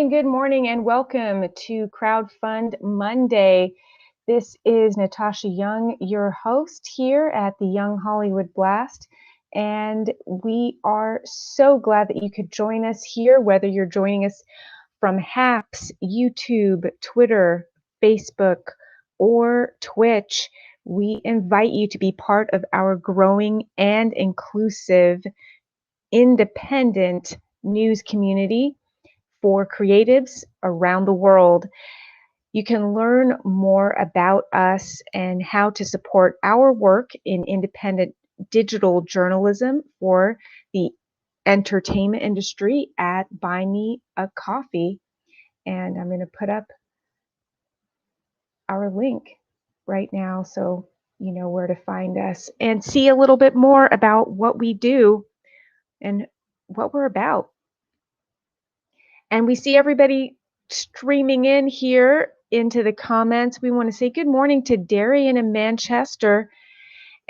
Good morning, and welcome to Crowdfund Monday. This is Natasha Young, your host here at the Young Hollywood Blast, and we are so glad that you could join us here, whether you're joining us from HAPS, YouTube, Twitter, Facebook, or Twitch. We invite you to be part of our growing and inclusive independent news community for creatives around the world. You can learn more about us and how to support our work in independent digital journalism for the entertainment industry at Buy Me a Coffee. And I'm going to put up our link right now so you know where to find us and see a little bit more about what we do and what we're about. And we see everybody streaming in here into the comments. We want to say good morning to Darian in Manchester.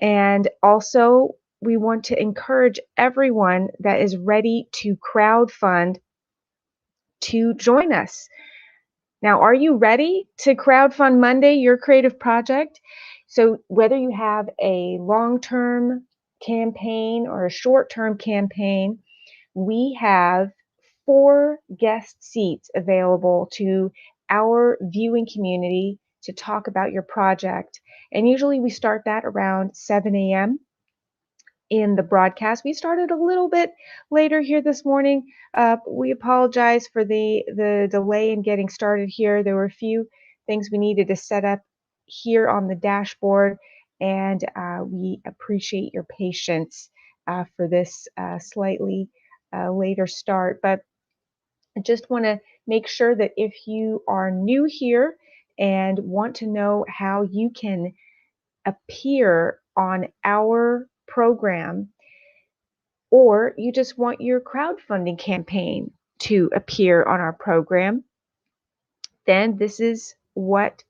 And also, we want to encourage everyone that is ready to crowdfund to join us. Now, are you ready to crowdfund Monday, your creative project? So whether you have a long-term campaign or a short-term campaign, we have 4 guest seats available to our viewing community to talk about your project. And usually we start that around 7 a.m. in the broadcast. We started a little bit later here this morning. We apologize for the delay in getting started here. There were a few things we needed to set up here on the dashboard, and we appreciate your patience for this slightly later start. But I just want to make sure that if you are new here and want to know how you can appear on our program, or you just want your crowdfunding campaign to appear on our program, then this is what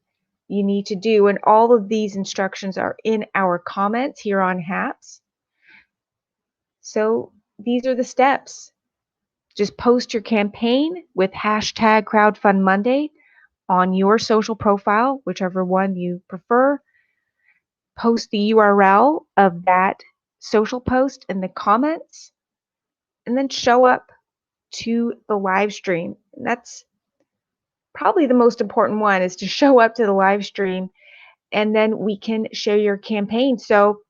you need to do. And all of these instructions are in our comments here on HAPS. So these are the steps. Just post your campaign with hashtag crowdfundmonday on your social profile, whichever one you prefer. Post the URL of that social post in the comments, and then show up to the live stream. And that's probably the most important one is to show up to the live stream, and then we can share your campaign. So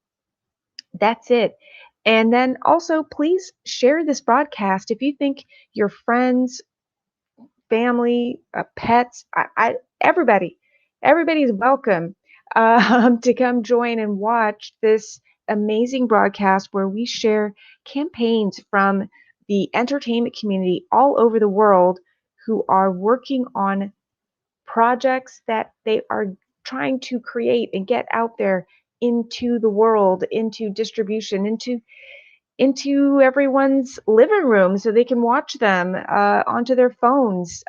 that's it. And then also, please share this broadcast if you think your friends, family, pets, everybody, everybody's welcome to come join and watch this amazing broadcast where we share campaigns from the entertainment community all over the world who are working on projects that they are trying to create and get out there into the world, into distribution, into everyone's living room so they can watch them onto their phones.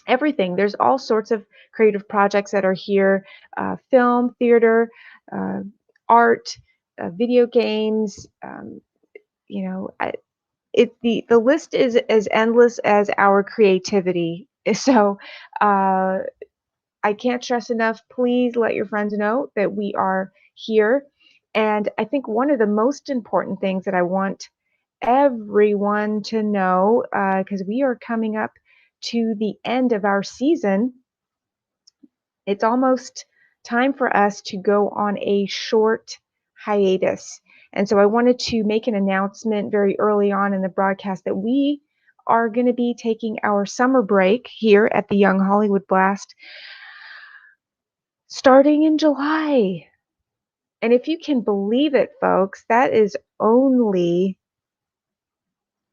Everything. There's all sorts of creative projects that are here: film, theater, uh, art, video games. The list is as endless as our creativity. So uh, I can't stress enough. Please let your friends know that we are here. And I think one of the most important things that I want everyone to know, because we are coming up to the end of our season, it's almost time for us to go on a short hiatus. And so I wanted to make an announcement very early on in the broadcast that we are going to be taking our summer break here at the Young Hollywood Blast starting in July. And if you can believe it, folks, that is only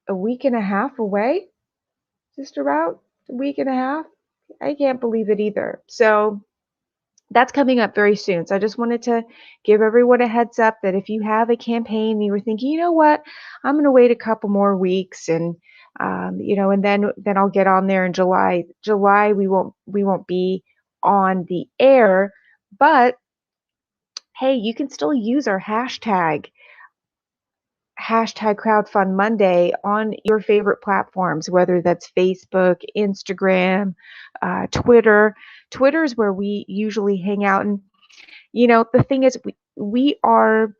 a week and a half away, just about a week and a half. I can't believe it either. So that's coming up very soon. So I just wanted to give everyone a heads up that if you have a campaign, you were thinking, you know what, I'm going to wait a couple more weeks, and and then I'll get on there in July. July we won't be on the air, but hey, you can still use our hashtag crowdfund Monday on your favorite platforms, whether that's Facebook, Instagram, Twitter. Twitter is where we usually hang out. And the thing is, we are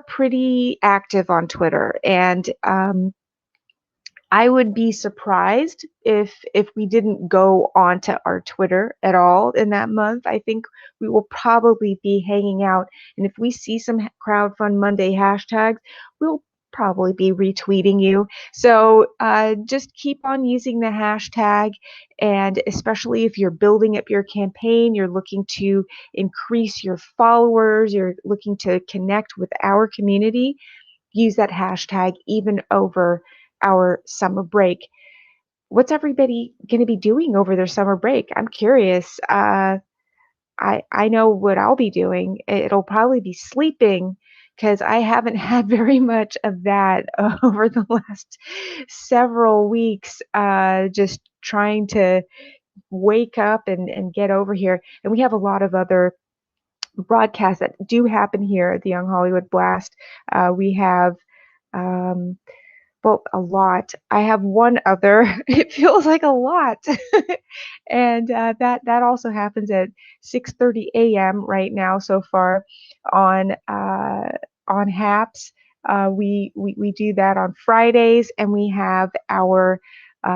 pretty active on Twitter, and I would be surprised if we didn't go onto our Twitter at all in that month. I think we will probably be hanging out, and if we see some crowdfund Monday hashtags, we'll probably be retweeting you. So just keep on using the hashtag, and especially if you're building up your campaign, you're looking to increase your followers, you're looking to connect with our community, use that hashtag even over our summer break. What's everybody going to be doing over their summer break? I'm curious. I know what I'll be doing. It'll probably be sleeping because I haven't had very much of that over the last several weeks. Just trying to wake up and get over here. And we have a lot of other broadcasts that do happen here at the Young Hollywood Blast. We have um, well, a lot. I have one other. It feels like a lot, and that also happens at 6:30 a.m. right now so far on HAPS. We do that on Fridays, and we have our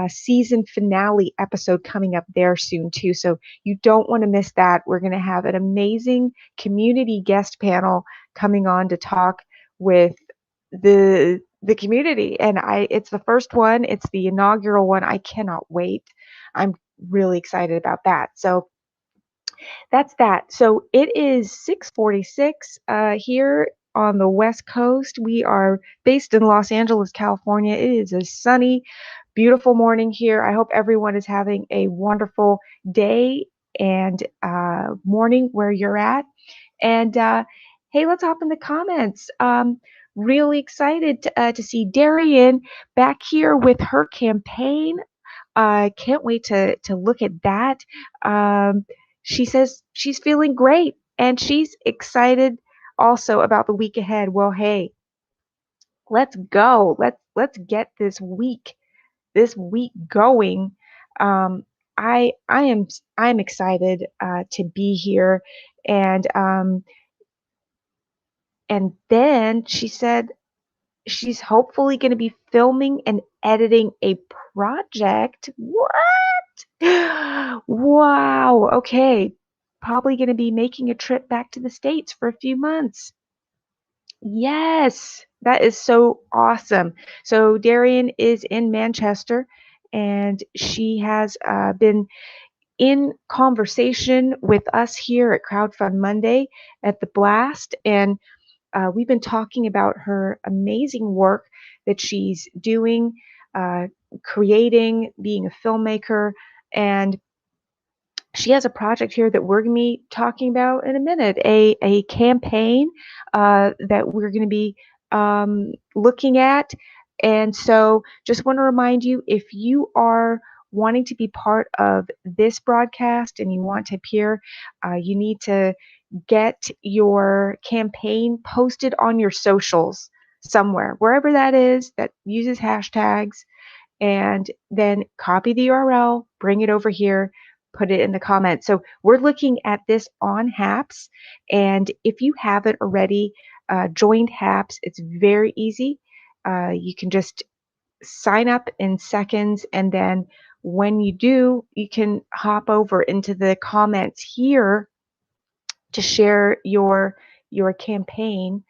season finale episode coming up there soon too. So you don't want to miss that. We're going to have an amazing community guest panel coming on to talk with the community, and it's the first one, it's the inaugural one. I cannot wait. I'm really excited about that. So that's that. So it is 6:46 here on the West Coast. We are based in Los Angeles, California. It is a sunny, beautiful morning here. I hope everyone is having a wonderful day and morning where you're at. And hey, let's hop in the comments. Really excited to see Darian back here with her campaign. Can't wait to look at that. Um, she says she's feeling great and she's excited also about the week ahead. Well, hey, let's go. Let's get this week going. Um, I'm excited to be here, and then she said she's hopefully going to be filming and editing a project. What? Wow. Okay. Probably going to be making a trip back to the States for a few months. Yes, that is so awesome. So Darian is in Manchester, and she has been in conversation with us here at Crowdfund Monday at the Blast, and we've been talking about her amazing work that she's doing, uh, creating, being a filmmaker, and she has a project here that we're going to be talking about in a minute, a campaign that we're going to be looking at. And so just want to remind you, if you are wanting to be part of this broadcast and you want to appear, you need to get your campaign posted on your socials somewhere, wherever that is that uses hashtags, and then copy the URL, bring it over here, put it in the comments. So we're looking at this on HAPS, and if you haven't already joined HAPS, it's very easy. You can just sign up in seconds, and then when you do, you can hop over into the comments here to share your campaign,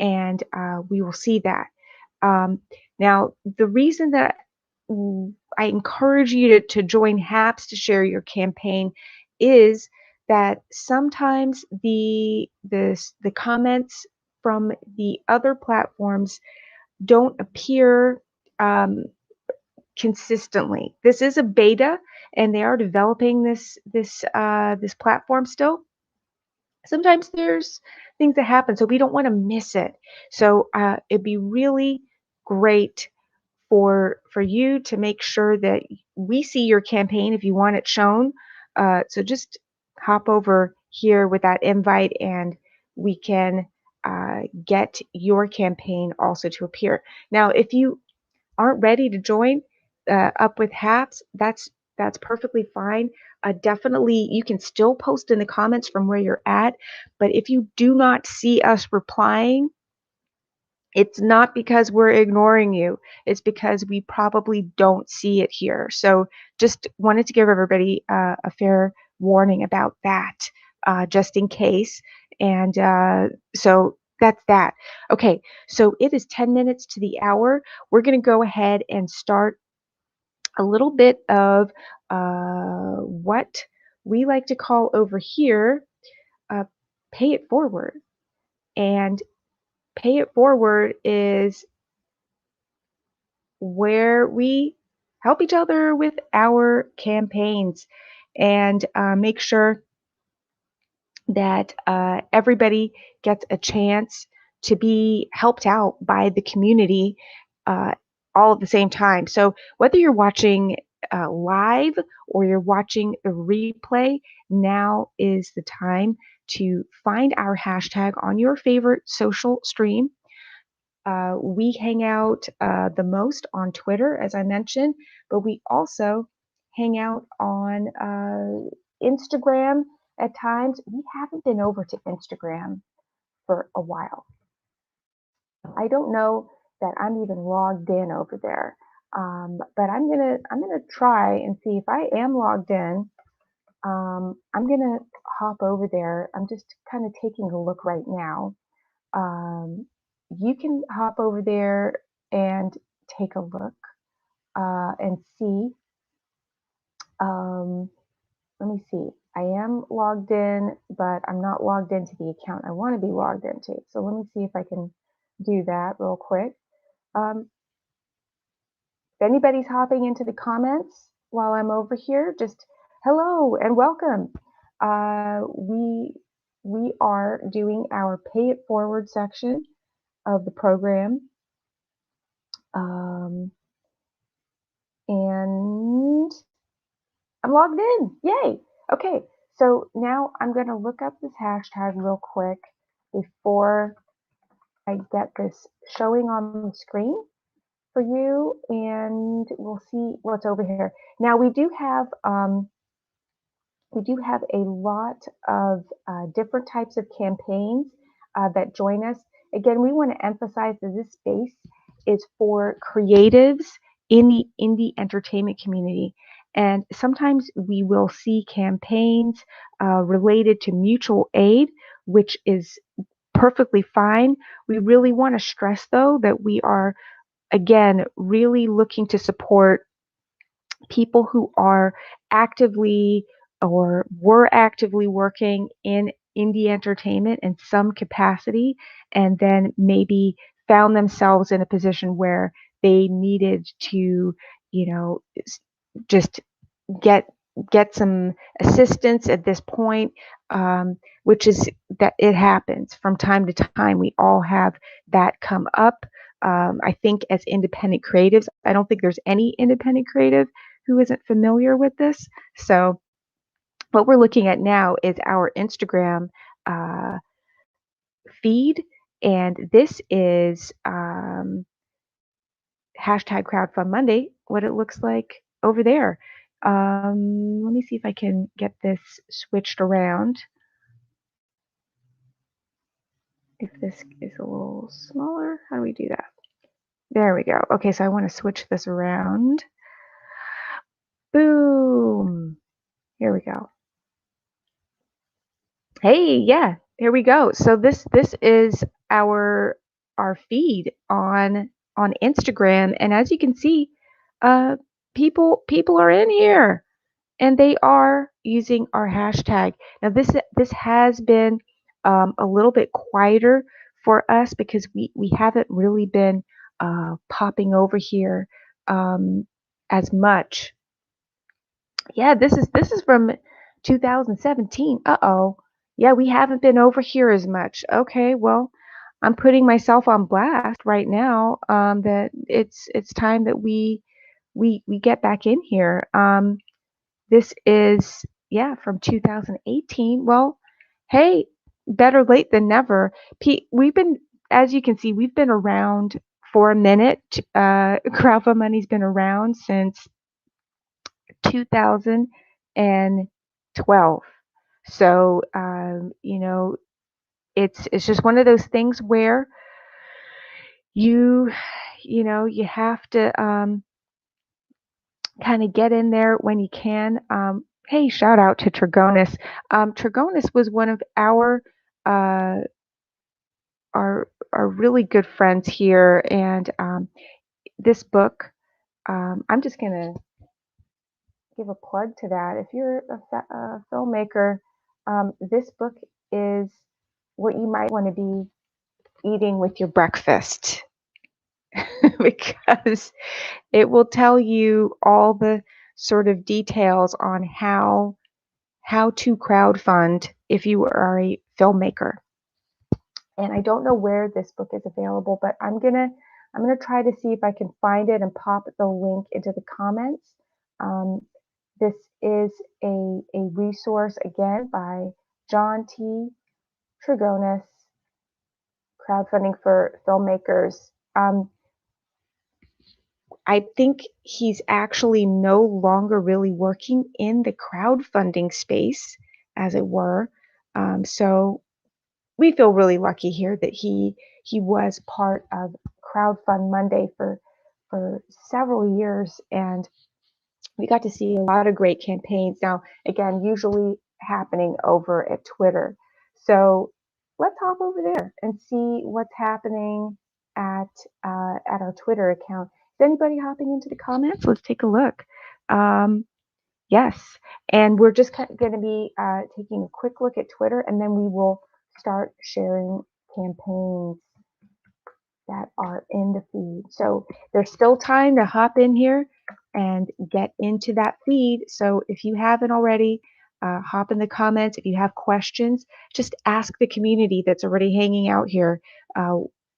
and we will see that. Now, the reason that I encourage you to join HAPS to share your campaign is that sometimes the comments from the other platforms don't appear consistently. This is a beta, and they are developing this platform still. Sometimes there's things that happen, so we don't want to miss it. So it'd be really great for you to make sure that we see your campaign if you want it shown. So just hop over here with that invite, and we can get your campaign also to appear. Now, if you aren't ready to join up with HAPS, that's perfectly fine. Definitely, you can still post in the comments from where you're at, but if you do not see us replying, it's not because we're ignoring you. It's because we probably don't see it here. So just wanted to give everybody a fair warning about that, just in case. And so that's that. Okay, so it is 10 minutes to the hour. We're going to go ahead and start a little bit of what we like to call over here uh, pay it forward. And pay it forward is where we help each other with our campaigns and make sure that everybody gets a chance to be helped out by the community uh, all at the same time. So whether you're watching live or you're watching a replay, now is the time to find our hashtag on your favorite social stream. We hang out the most on Twitter, as I mentioned, but we also hang out on Instagram at times. We haven't been over to Instagram for a while. I don't know that I'm even logged in over there, but I'm gonna try and see if I am logged in. I'm gonna hop over there. I'm just kind of taking a look right now. Um, you can hop over there and take a look and see. Um, Let me see. I am logged in, but I'm not logged into the account I want to be logged into. So let me see if I can do that real quick. If anybody's hopping into the comments while I'm over here, just hello and welcome. We are doing our pay it forward section of the program. And I'm logged in. Yay. Okay. So now I'm going to look up this hashtag real quick before I get this showing on the screen for you, and we'll see what's over here. Now we do have a lot of different types of campaigns that join us. Again, we want to emphasize that this space is for creatives in the indie entertainment community. And sometimes we will see campaigns related to mutual aid, which is perfectly fine. We really want to stress, though, that we are, again, really looking to support people who are actively or were actively working in indie entertainment in some capacity, and then maybe found themselves in a position where they needed to, you know, just get get some assistance at this point, which is that it happens from time to time. We all have that come up. I think as independent creatives, I don't think there's any independent creative who isn't familiar with this. So what we're looking at now is our Instagram uh, feed, and this is hashtag crowdfund Monday, what it looks like over there. Let me see if I can get this switched around. If this is a little smaller, how do we do that? There we go. Okay, so I want to switch this around. Boom. Here we go. Hey, yeah, here we go. So this is our feed on Instagram, and as you can see, uh, people are in here, and they are using our hashtag. Now this has been a little bit quieter for us because we haven't really been popping over here um, as much. Yeah, this is from 2017. Uh-oh. Yeah, we haven't been over here as much. Okay, well, I'm putting myself on blast right now, that it's time that we get back in here. This is, yeah, from 2018. Well, hey, better late than never. We've been, as you can see, we've been around for a minute. Crowdfund Money's been around since 2012. So, it's just one of those things where you you have to kind of get in there when you can. Hey, shout out to Trigonus. Trigonus was one of uh, our really good friends here, and this book. I'm just gonna give a plug to that. If you're a filmmaker, this book is what you might want to be eating with your breakfast because it will tell you all the sort of details on how to crowdfund if you are a filmmaker. And I don't know where this book is available, but I'm gonna try to see if I can find it and pop the link into the comments. Um, this is a resource again by John T. Trigonis, crowdfunding for filmmakers. I think he's actually no longer really working in the crowdfunding space, as it were. So we feel really lucky here that he was part of Crowdfund Monday for several years, and we got to see a lot of great campaigns. Now, again, usually happening over at Twitter. So let's hop over there and see what's happening at our Twitter account. Is anybody hopping into the comments? Let's take a look. Yes, and we're just going to be taking a quick look at Twitter, and then we will start sharing campaigns that are in the feed. So there's still time to hop in here and get into that feed. So if you haven't already, hop in the comments. If you have questions, just ask the community that's already hanging out here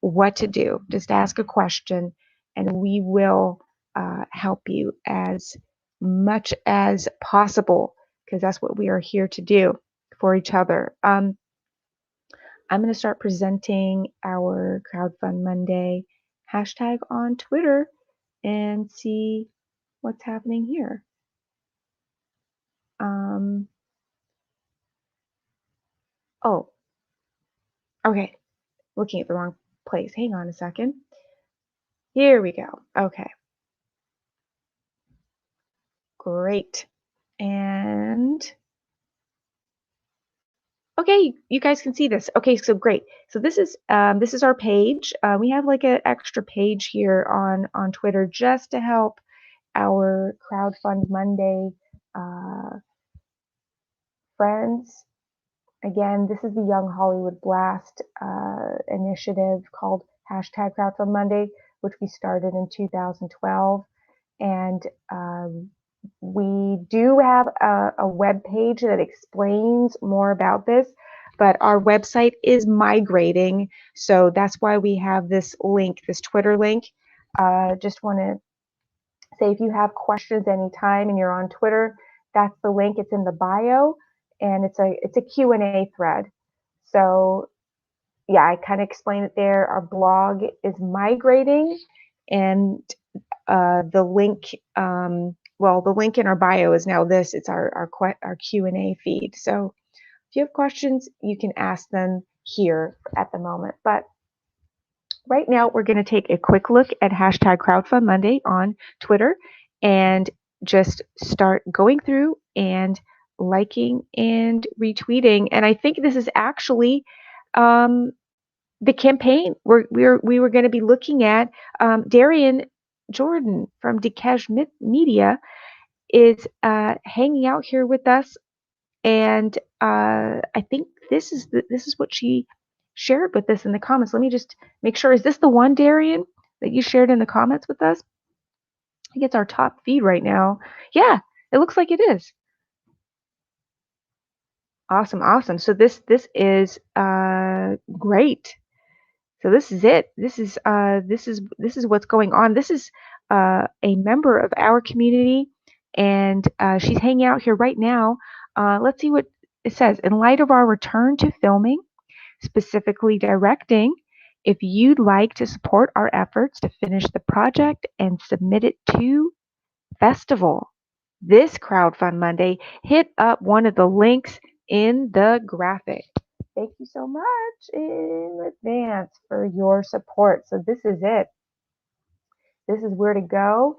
what to do. Just ask a question, and we will help you as much as possible because that's what we are here to do for each other. I'm going to start presenting our Crowdfund Monday hashtag on Twitter and see what's happening here. Oh, okay. Looking at the wrong place. Hang on a second. Here we go. Okay. Great. And okay, you guys can see this. Okay, so great. So this is our page. We have like an extra page here on Twitter just to help our Crowdfund Monday friends. Again, this is the Young Hollywood Blast initiative called hashtag Crowdfund Monday, which we started in 2012. And we do have a web page that explains more about this, but our website is migrating. So that's why we have this link, this Twitter link. Just want to say if you have questions anytime and you're on Twitter, that's the link. It's in the bio, and it's a Q&A thread. So yeah, I kind of explained it there. Our blog is migrating, and the link, well, the link in our bio is now this. It's our Q&A feed. So if you have questions, you can ask them here at the moment. But right now, we're going to take a quick look at hashtag Crowdfund Monday on Twitter and just start going through and liking and retweeting. And I think this is actually the campaign we were going to be looking at. Darian Jordan from Decash Media is hanging out here with us, and I think this is what she shared with us in the comments. Let me just make sure. Is this the one, Darian, that you shared in the comments with us? I think it's our top feed right now. Yeah, it looks like it is. Awesome, awesome. So this is great. So this is it. This is what's going on. This is a member of our community, and she's hanging out here right now. Let's see what it says. In light of our return to filming, specifically directing, if you'd like to support our efforts to finish the project and submit it to festival this Crowdfund Monday, hit up one of the links in the graphic. Thank you so much in advance for your support. So this is it. This is where to go.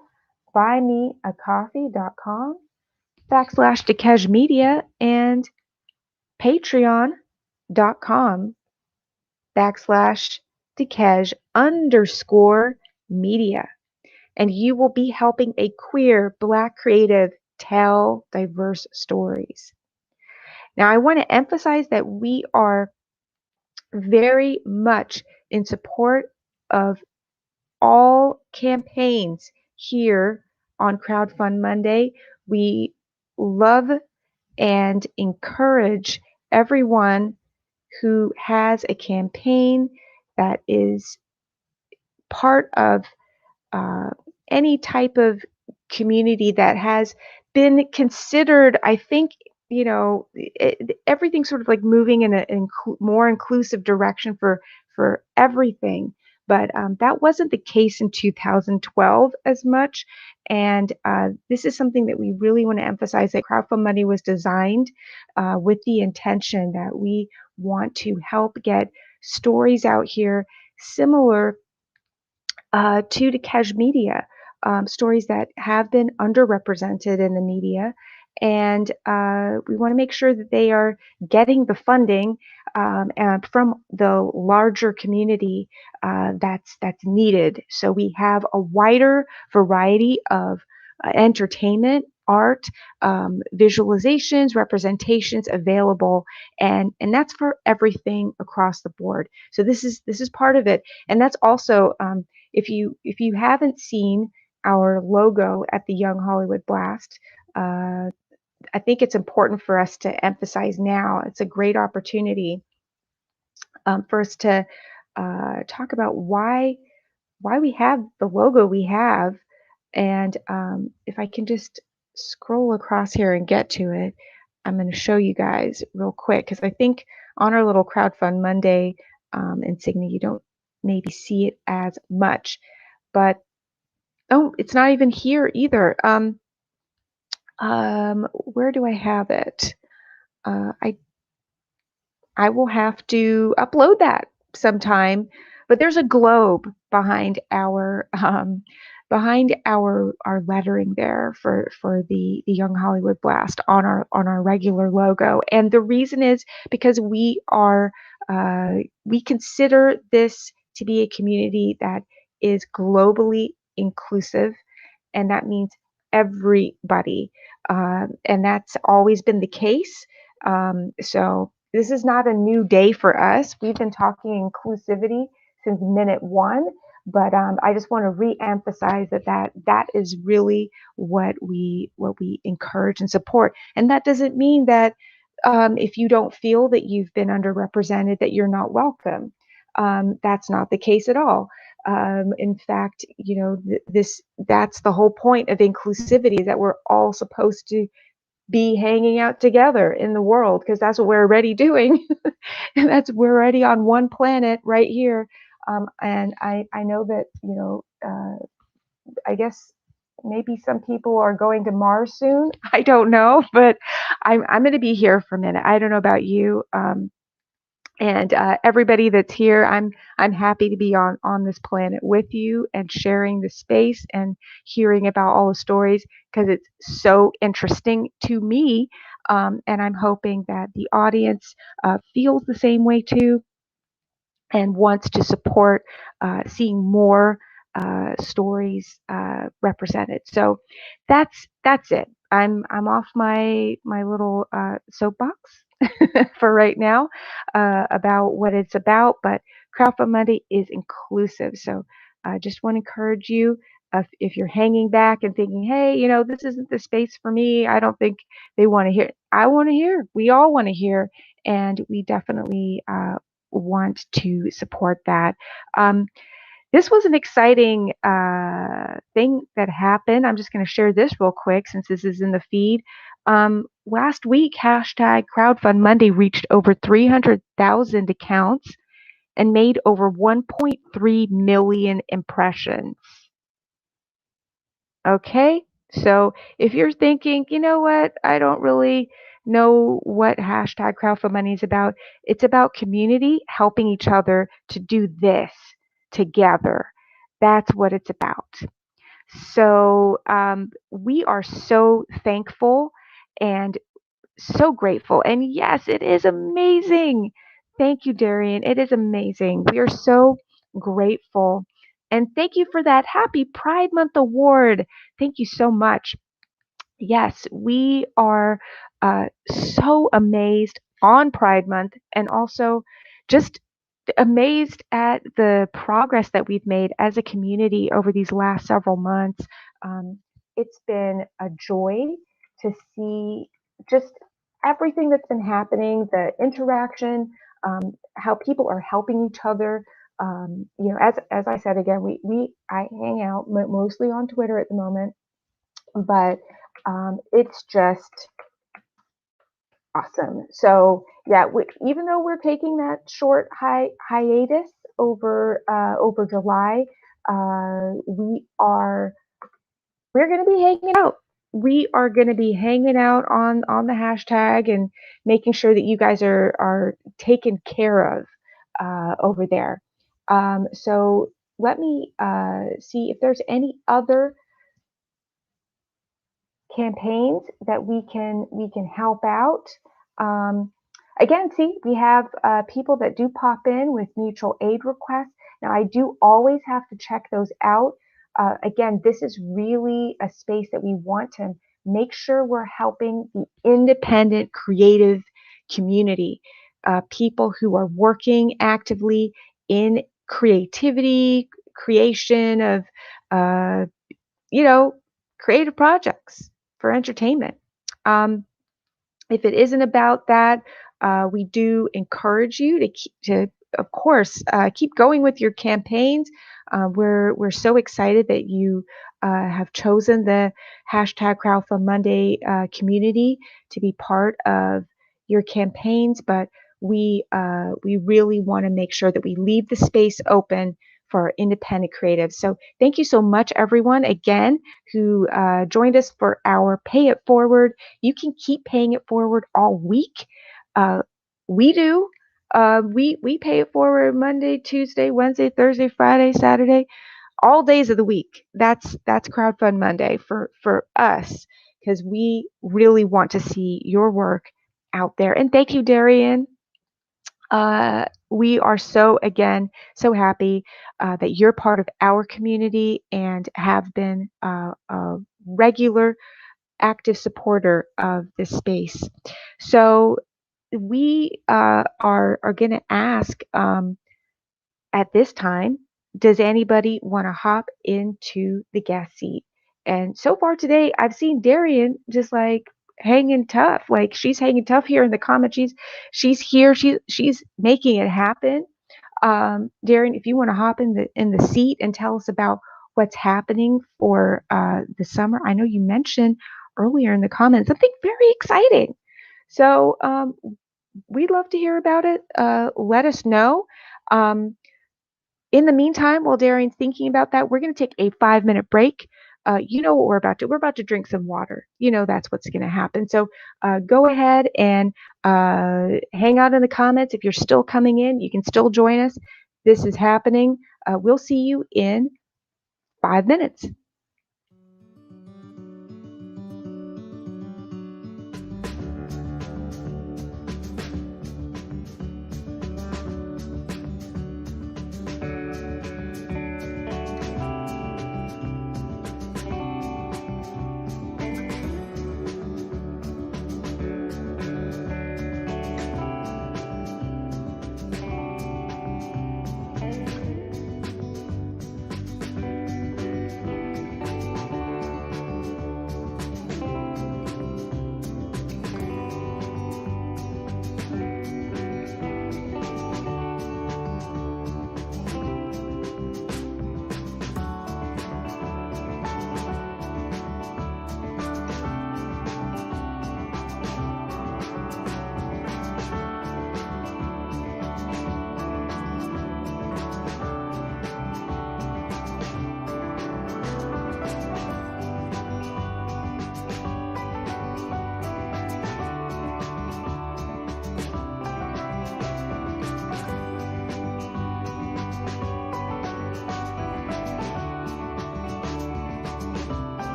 buymeacoffee.com/Dekej Media and patreon.com/Dekej_media. And you will be helping a queer Black creative tell diverse stories. Now, I want to emphasize that we are very much in support of all campaigns here on Crowdfund Monday. We love and encourage everyone who has a campaign that is part of any type of community that has been considered. I think, everything's sort of like moving in a more inclusive direction for everything. But that wasn't the case in 2012 as much. And this is something that we really want to emphasize, that Crowdfund Money was designed with the intention that we want to help get stories out here similar to Dekej Media, stories that have been underrepresented in the media. And we want to make sure that they are getting the funding and from the larger community that's needed. So we have a wider variety of entertainment, art, visualizations, representations available, and that's for everything across the board. So this is part of it, and that's also if you haven't seen our logo at the Young Hollywood Blast, I think it's important for us to emphasize now. It's a great opportunity for us to talk about why we have the logo we have. And if I can just scroll across here and get to it, I'm going to show you guys real quick, because I think on our little Crowdfund Monday insignia, you don't maybe see it as much. But oh, it's not even here either. Where do I have it? I will have to upload that sometime. But there's a globe behind our behind our lettering there for the Young Hollywood Blast on our regular logo. And the reason is because we consider this to be a community that is globally inclusive, and that means everybody. And that's always been the case. So this is not a new day for us. We've been talking inclusivity since minute one, but I just want to re-emphasize that is really what we encourage and support. And that doesn't mean that if you don't feel that you've been underrepresented, that you're not welcome. That's not the case at all. In fact, that's the whole point of inclusivity, is that we're all supposed to be hanging out together in the world, because that's what we're already doing. And we're already on one planet right here. And I know that, I guess maybe some people are going to Mars soon. I don't know, but I'm going to be here for a minute. I don't know about you. And everybody that's here, I'm happy to be on this planet with you and sharing the space and hearing about all the stories, because it's so interesting to me. And I'm hoping that the audience feels the same way too, and wants to support seeing more stories represented. So that's it. I'm off my little soapbox for right now about what it's about. But Crowdfund Monday is inclusive, so I just want to encourage you. If you're hanging back and thinking, hey, this isn't the space for me, I don't think they want to hear. I want to hear. We all want to hear, and we definitely want to support that. Um, this was an exciting thing that happened. I'm just going to share this real quick since this is in the feed. Last week, hashtag Crowdfund Monday reached over 300,000 accounts and made over 1.3 million impressions. Okay, so if you're thinking, you know what, I don't really know what hashtag crowdfund money is about, it's about community helping each other to do this together. That's what it's about. So we are so thankful and so grateful. And yes, it is amazing. Thank you, Darian. It is amazing. We are so grateful. And thank you for that Happy Pride Month award. Thank you so much. Yes, we are so amazed on Pride Month, and also just amazed at the progress that we've made as a community over these last several months. It's been a joy to see just everything that's been happening, the interaction, how people are helping each other. As I said again, I hang out mostly on Twitter at the moment, but it's just awesome. So yeah, even though we're taking that short hiatus over July, we're going to be hanging out. We are going to be hanging out on the hashtag and making sure that you guys are taken care of over there. So let me see if there's any other campaigns that we can help out. Again, see, we have people that do pop in with mutual aid requests. Now, I do always have to check those out. Again, this is really a space that we want to make sure we're helping the independent creative community, people who are working actively in creativity, creation of, creative projects for entertainment. If it isn't about that, we do encourage you to of course, keep going with your campaigns. We're so excited that you have chosen the hashtag Crowdfund Monday community to be part of your campaigns, but we really want to make sure that we leave the space open for our independent creatives. So thank you so much, everyone, again, who joined us for our Pay It Forward. You can keep paying it forward all week. We do. We pay it forward Monday, Tuesday, Wednesday, Thursday, Friday, Saturday, all days of the week. That's Crowdfund Monday for us because we really want to see your work out there. And thank you, Darian. We are so happy that you're part of our community and have been a regular active supporter of this space. So we are going to ask at this time, does anybody want to hop into the guest seat? And so far today, I've seen Darian just like hanging tough. Like she's hanging tough here in the comments. She's here. She's making it happen. Darian, if you want to hop in the seat and tell us about what's happening for the summer. I know you mentioned earlier in the comments something very exciting. So we'd love to hear about it. Let us know. In the meantime, while Darian's thinking about that, we're going to take a 5-minute break. You know what we're about to. We're about to drink some water. You know that's what's going to happen. So go ahead and hang out in the comments. If you're still coming in, you can still join us. This is happening. We'll see you in 5 minutes.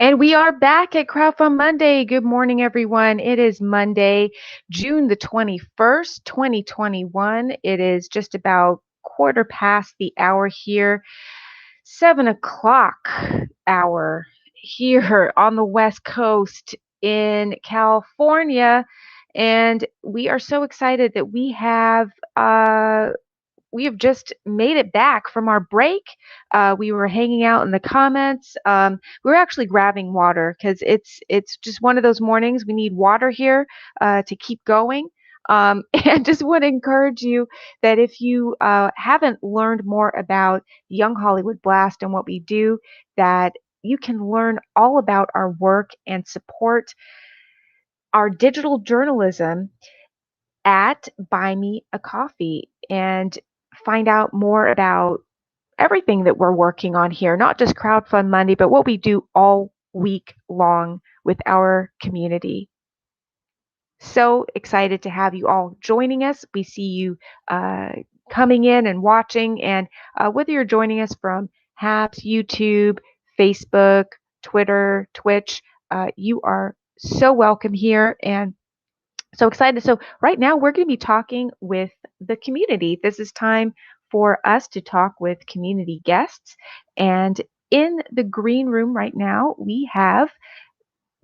And we are back at Crowdfund Monday. Good morning, everyone. It is Monday, June the 21st, 2021. It is just about quarter past the hour here, 7 o'clock hour here on the West Coast in California. And we are so excited that we have just made it back from our break. We were hanging out in the comments. We were actually grabbing water because it's just one of those mornings. We need water here to keep going. And just want to encourage you that if you haven't learned more about Young Hollywood Blast and what we do, that you can learn all about our work and support our digital journalism at Buy Me a Coffee and find out more about everything that we're working on here, not just Crowdfund Monday, but what we do all week long with our community. So excited to have you all joining us. We see you coming in and watching, and whether you're joining us from Habs, YouTube, Facebook, Twitter, Twitch, you are so welcome here. And so excited. So right now we're going to be talking with the community. This is time for us to talk with community guests. And in the green room right now, we have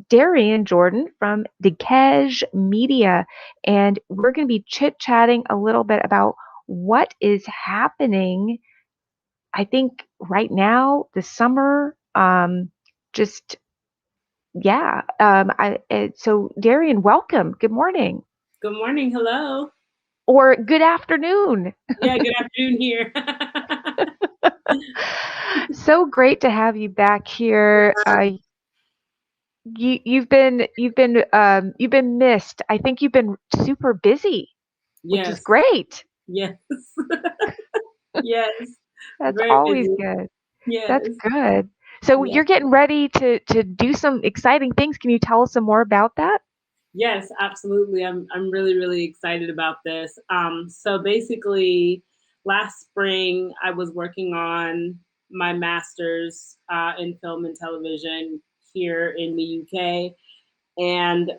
Darian Jordan from Decage Media. And we're going to be chit-chatting a little bit about what is happening, I think, right now, this summer. Just, yeah. So Darian, welcome. Good morning. Good morning. Hello. Or good afternoon. Yeah, good afternoon here. So great to have you back here. You've been missed. I think you've been super busy, which is Yes. great. Yes. Yes. That's Very always busy. good. Yes. That's good. So Yeah. you're getting ready to do some exciting things. Can you tell us some more about that? Yes, absolutely. I'm really, really excited about this. So basically last spring I was working on my master's in film and television here in the UK. And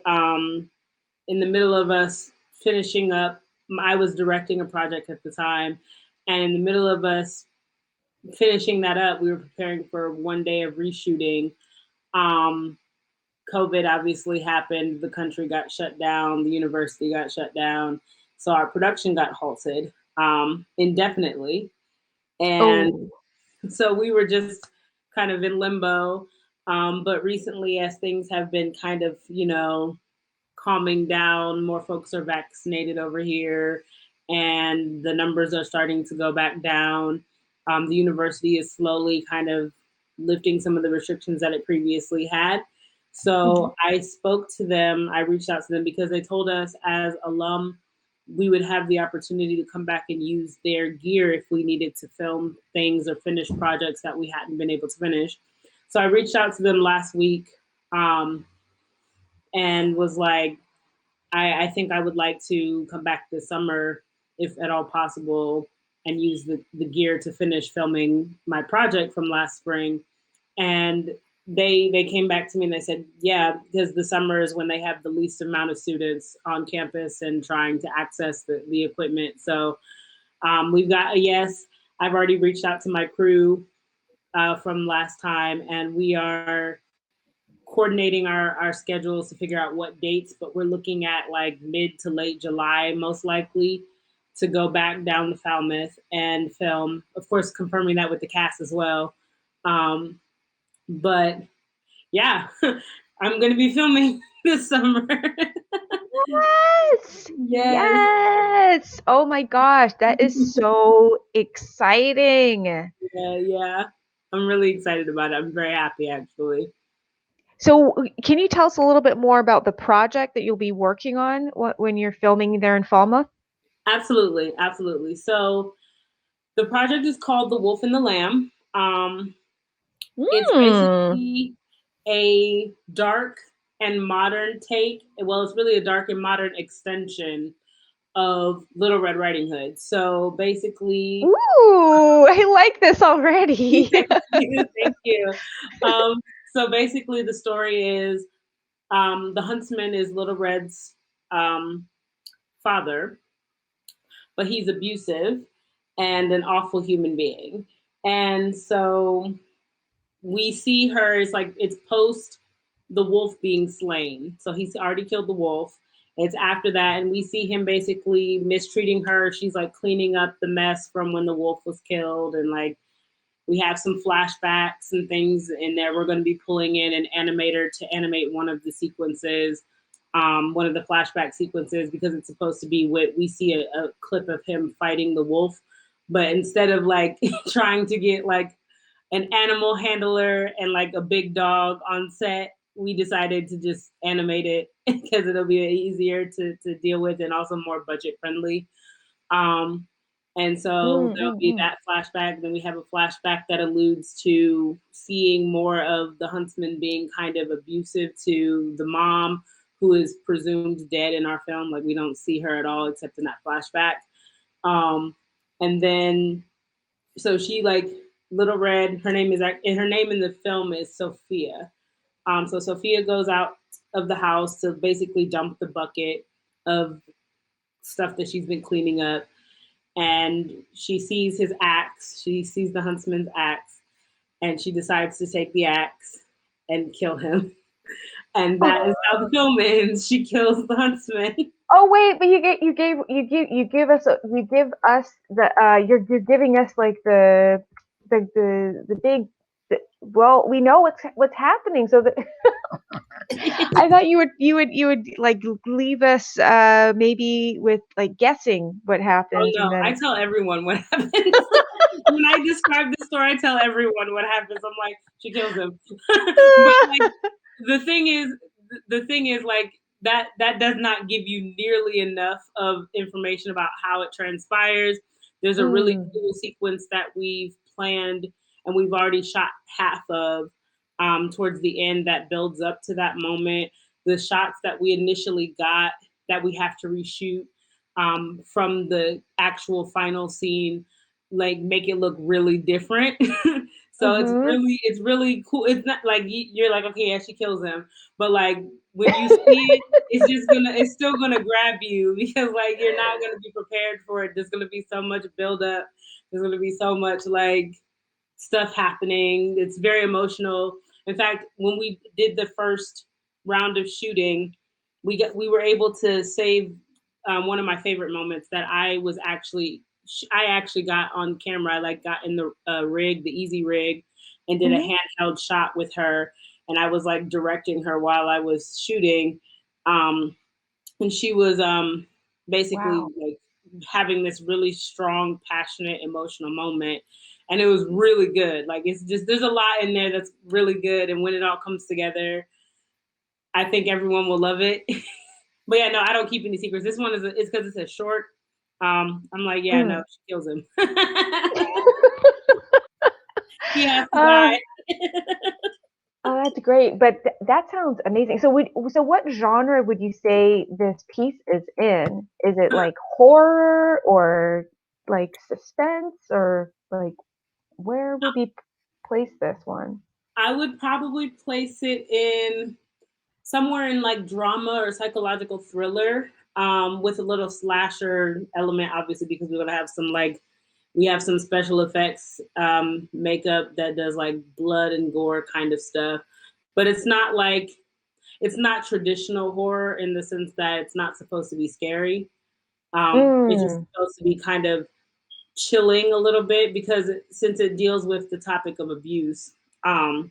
in the middle of us finishing up, I was directing a project at the time. And in the middle of us finishing that up, we were preparing for one day of reshooting. Um, COVID obviously happened. The country got shut down. The university got shut down. So our production got halted indefinitely. And Oh, so we were just kind of in limbo. But recently, as things have been kind of, calming down. More folks are vaccinated over here, and the numbers are starting to go back down. The university is slowly kind of lifting some of the restrictions that it previously had. mhm. So I spoke to them, I reached out to them because they told us as alum we would have the opportunity to come back and use their gear if we needed to film things or finish projects that we hadn't been able to finish. So I reached out to them last week um, and was like, I think I would like to come back this summer, if at all possible, and use the gear to finish filming my project from last spring. And they came back to me and they said, yeah, because the summer is when they have the least amount of students on campus and trying to access the equipment. So we've got a yes. I've already reached out to my crew from last time, and we are coordinating our schedules to figure out what dates, but we're looking at like mid to late July, most likely, to go back down to Falmouth and film. Of course, confirming that with the cast as well. But yeah, I'm going to be filming this summer. Yes. Yes. Yes. Oh my gosh, that is so exciting. Yeah, yeah. I'm really excited about it. I'm very happy, actually. So, can you tell us a little bit more about the project that you'll be working on when you're filming there in Falmouth? Absolutely, absolutely. So the project is called The Wolf and the Lamb. It's Mm. basically a dark and modern take. Well, it's really a dark and modern extension of Little Red Riding Hood. So basically, Ooh, I like this already. thank you, thank you. So basically, the story is the huntsman is Little Red's um, father, but he's abusive and an awful human being. And so we see her, it's like it's post the wolf being slain. So he's already killed the wolf. It's after that, and we see him basically mistreating her. She's like cleaning up the mess from when the wolf was killed, and like we have some flashbacks and things in there. We're going to be pulling in an animator to animate one of the sequences, one of the flashback sequences, because it's supposed to be what we see a clip of him fighting the wolf. But instead of like trying to get like an animal handler and like a big dog on set, we decided to just animate it because it'll be easier to deal with and also more budget friendly. Um, and so there'll be Mm. that flashback. Then we have a flashback that alludes to seeing more of the huntsman being kind of abusive to the mom, who is presumed dead in our film. Like we don't see her at all except in that flashback. Um, and then so she like Little Red. Her name is and her name in the film is Sophia. So Sophia goes out of the house to basically dump the bucket of stuff that she's been cleaning up, and she sees his axe. She sees the huntsman's axe, and she decides to take the axe and kill him. And that is how the film ends. She kills the huntsman. Oh wait, but you give us the you're giving us like the big well, we know what's happening, so that I thought you would like leave us maybe with like guessing what Oh happens, and no, I then tell everyone what happens. When I describe the story, I tell everyone what happens. I'm like, she kills him. But like the thing is like that does not give you nearly enough of information about how it transpires. There's a really mm, cool sequence that we've planned and we've already shot half of towards the end that builds up to that moment. The shots that we initially got that we have to reshoot from the actual final scene like make it look really different. So mm-hmm. it's really cool. It's not like you're like, okay, yeah, she kills him, but like when you see it, it's still gonna grab you because like you're not gonna be prepared for it. There's gonna be so much buildup. There's gonna be so much like stuff happening. It's very emotional. In fact, when we did the first round of shooting, we were able to save one of my favorite moments that I actually got on camera. I like got in the rig, the easy rig, and did a Mm-hmm. handheld shot with her, and I was like directing her while I was shooting. Um, and she was basically Wow. like having this really strong, passionate, emotional moment, and it was really good. Like it's just there's a lot in there that's really good, and when it all comes together, I think everyone will love it. But yeah, no, I don't keep any secrets. This one it's because it's a short. I'm like, yeah, no, Mm. she kills him. He has to uh, die. oh, that's great. But that sounds amazing. So what genre would you say this piece is in? Is it like horror or like suspense or like where would we place this one? I would probably place it in somewhere in like drama or psychological thriller, with a little slasher element, obviously, because we're gonna have some like we have some special effects makeup that does like blood and gore kind of stuff. But it's not traditional horror in the sense that it's not supposed to be scary. It's just Mm, supposed to be kind of chilling a little bit because since it deals with the topic of abuse, um,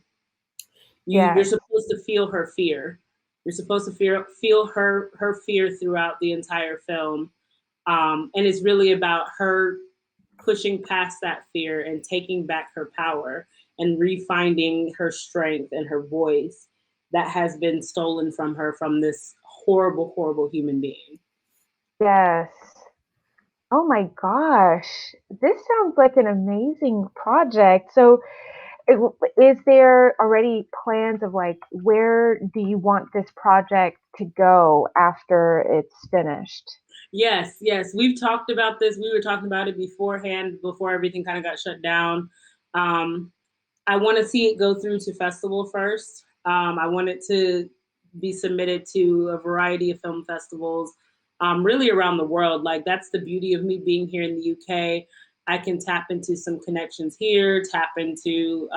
you're yes. supposed to feel her fear. You're supposed to feel her fear throughout the entire film, and it's really about her pushing past that fear and taking back her power and refinding her strength and her voice that has been stolen from her from this horrible, horrible human being. Yes. Oh my gosh. This sounds like an amazing project. So is there already plans of like where do you want this project to go after it's finished? Yes, yes, we've talked about this. We were talking about it beforehand, before everything kind of got shut down. Um, I want to see it go through to festival first. I want it to be submitted to a variety of film festivals, really around the world. Like that's the beauty of me being here in the UK. I can tap into some connections here, tap into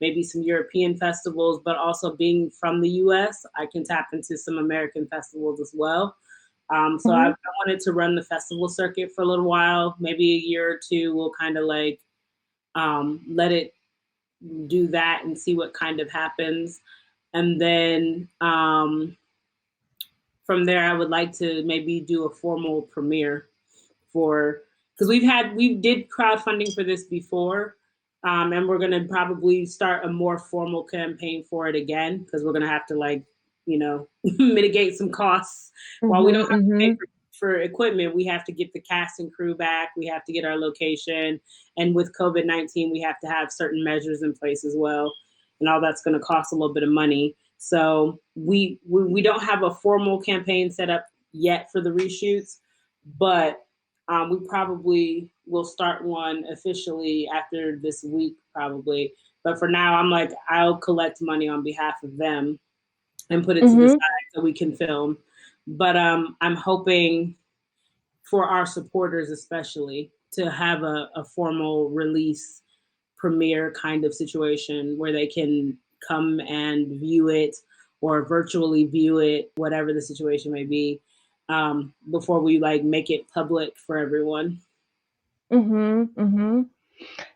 maybe some European festivals, but also being from the US, I can tap into some American festivals as well. I wanted to run the festival circuit for a little while, maybe a year or two. We'll kind of like let it do that and see what kind of happens. And then from there, I would like to maybe do a formal premiere for, because we did crowdfunding for this before, and we're gonna probably start a more formal campaign for it again because we're gonna have to like mitigate some costs. While we don't Mm-hmm, have to pay mm-hmm, for equipment, we have to get the cast and crew back. We have to get our location, and with COVID-19, we have to have certain measures in place as well, and all that's going to cost a little bit of money. So we don't have a formal campaign set up yet for the reshoots, but we probably will start one officially after this week, probably. But for now, I'm like, I'll collect money on behalf of them and put it to the mm-hmm, side so we can film. But I'm hoping for our supporters, especially, to have a formal release premiere kind of situation where they can come and view it or virtually view it, whatever the situation may be, before we like make it public for everyone. mm-hmm, mm-hmm.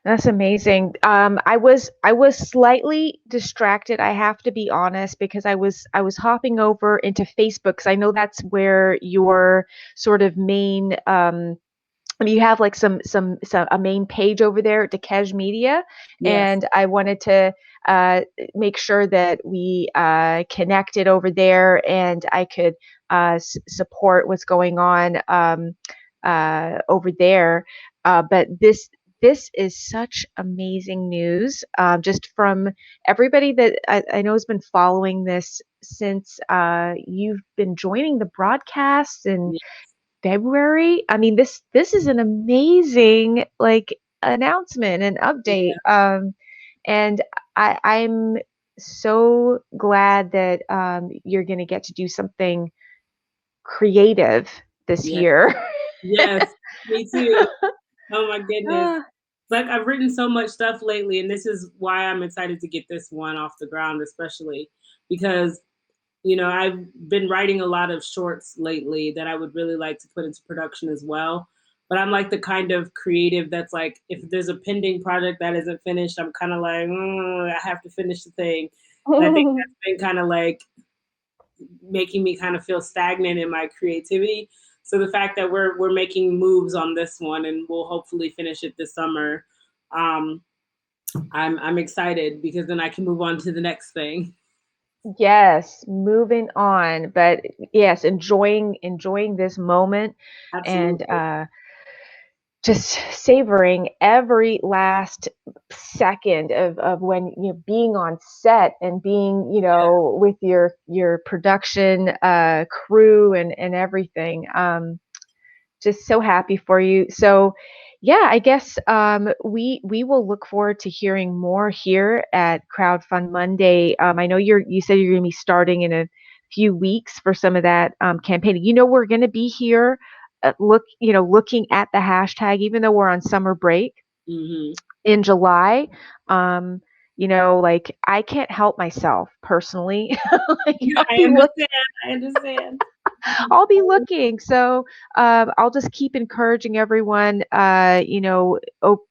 That's amazing. I was slightly distracted. I have to be honest because I was hopping over into Facebook because I know that's where your sort of main I mean, you have like some a main page over there at Dekesh Media, Yes. and I wanted to uh, make sure that we connected over there, and I could support what's going on over there. But this is such amazing news, just from everybody that I know has been following this since you've been joining the broadcast and Yeah. February. I mean, this is an amazing like announcement and update. And I'm so glad that you're going to get to do something creative this Yeah. year. Yes. Me too. Oh my goodness. Ah, Like I've written so much stuff lately, and this is why I'm excited to get this one off the ground, especially because I've been writing a lot of shorts lately that I would really like to put into production as well. But I'm like the kind of creative that's like, if there's a pending project that isn't finished, I'm kind of like, I have to finish the thing. And I think that's been kind of like making me kind of feel stagnant in my creativity. So the fact that we're making moves on this one and we'll hopefully finish it this summer, um, I'm excited because then I can move on to the next thing. yes, moving on, but yes, enjoying this moment and Absolutely. just savoring every last second of when being on set and being with your production crew and everything. Just so happy for you. So yeah, I guess we will look forward to hearing more here at Crowdfund Monday. I know you said you're going to be starting in a few weeks for some of that campaigning. We're going to be here looking at the hashtag, even though we're on summer break Hmm. in July. Um, like I can't help myself personally. Like I'll I be looking understand. I understand. I'll be looking. So I'll just keep encouraging everyone,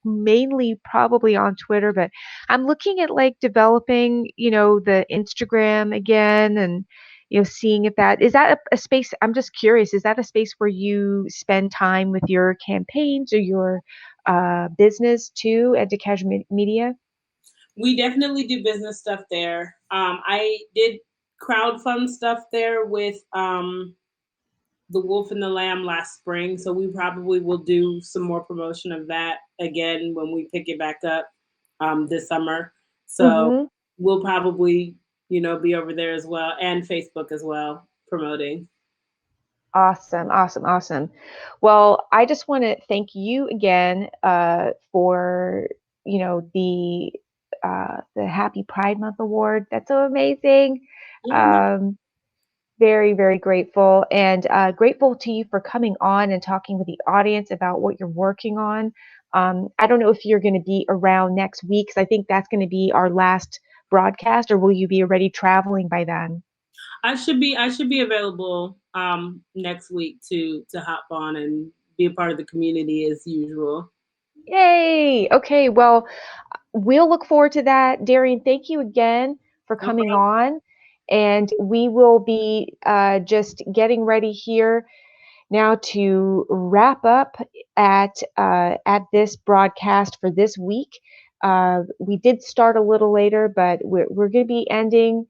mainly probably on Twitter, but I'm looking at like developing, the Instagram again and, seeing if that is that a space. I'm just curious, is that a space where you spend time with your campaigns or your business too at Decash Media? We definitely do business stuff there. I did crowdfund stuff there with The Wolf and the Lamb last spring, so we probably will do some more promotion of that again when we pick it back up this summer. So Mm-hmm. we'll probably, be over there as well and Facebook as well promoting. Awesome, awesome, awesome. Well, I just want to thank you again for the the Happy Pride Month award. That's so amazing. Yeah, no, Um, very, very grateful, and grateful to you for coming on and talking with the audience about what you're working on. I don't know if you're going to be around next week, because I think that's going to be our last broadcast, or will you be already traveling by then? I should be available next week to hop on and be a part of the community as usual. Yay! Okay, well, we'll look forward to that. Darian, thank you again for No coming problem. on. And we will be just getting ready here now to wrap up at this broadcast for this week. We did start a little later, but we're going to be ending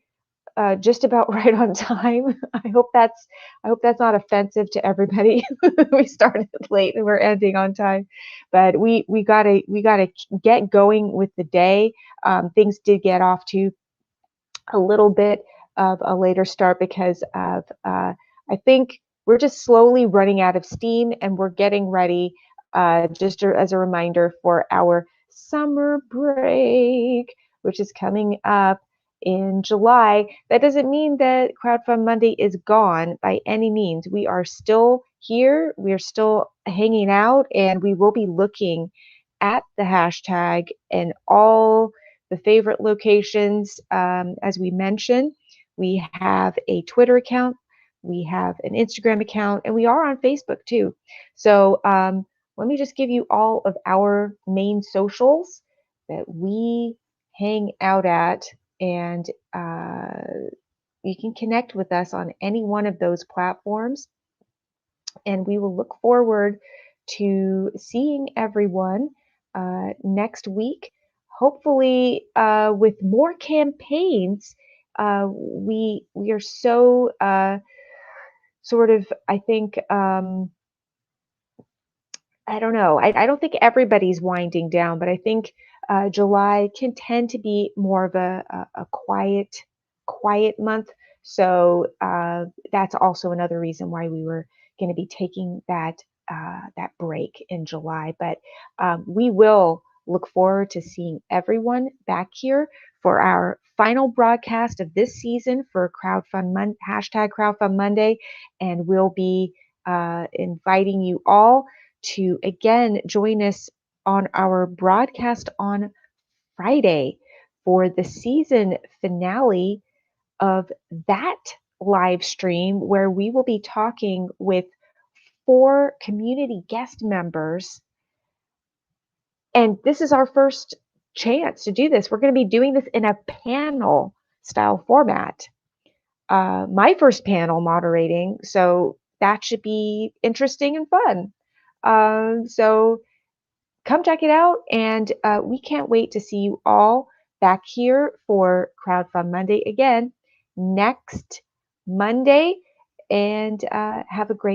just about right on time. I hope that's not offensive to everybody. We started late and we're ending on time, but we gotta get going with the day. Things did get off to a little bit of a later start because of I think we're just slowly running out of steam, and we're getting ready just as a reminder for our summer break, which is coming up in July. That doesn't mean that Crowdfund Monday is gone by any means. We are still here, we are still hanging out, and we will be looking at the hashtag and all the favorite locations. As we mentioned, we have a Twitter account, we have an Instagram account, and we are on Facebook too. So let me just give you all of our main socials that we hang out at, and you can connect with us on any one of those platforms. And we will look forward to seeing everyone next week, hopefully with more campaigns. We are so sort of, I think, I don't know. I don't think everybody's winding down, but I think July can tend to be more of a quiet month. So that's also another reason why we were going to be taking that break in July. But we will look forward to seeing everyone back here for our final broadcast of this season for hashtag Crowdfund Monday, and we'll be inviting you all to again join us on our broadcast on Friday for the season finale of that live stream, where we will be talking with 4 community guest members. And this is our first chance to do this. We're going to be doing this in a panel style format. My first panel moderating, so that should be interesting and fun. So come check it out, and we can't wait to see you all back here for Crowdfund Monday again next Monday, and have a great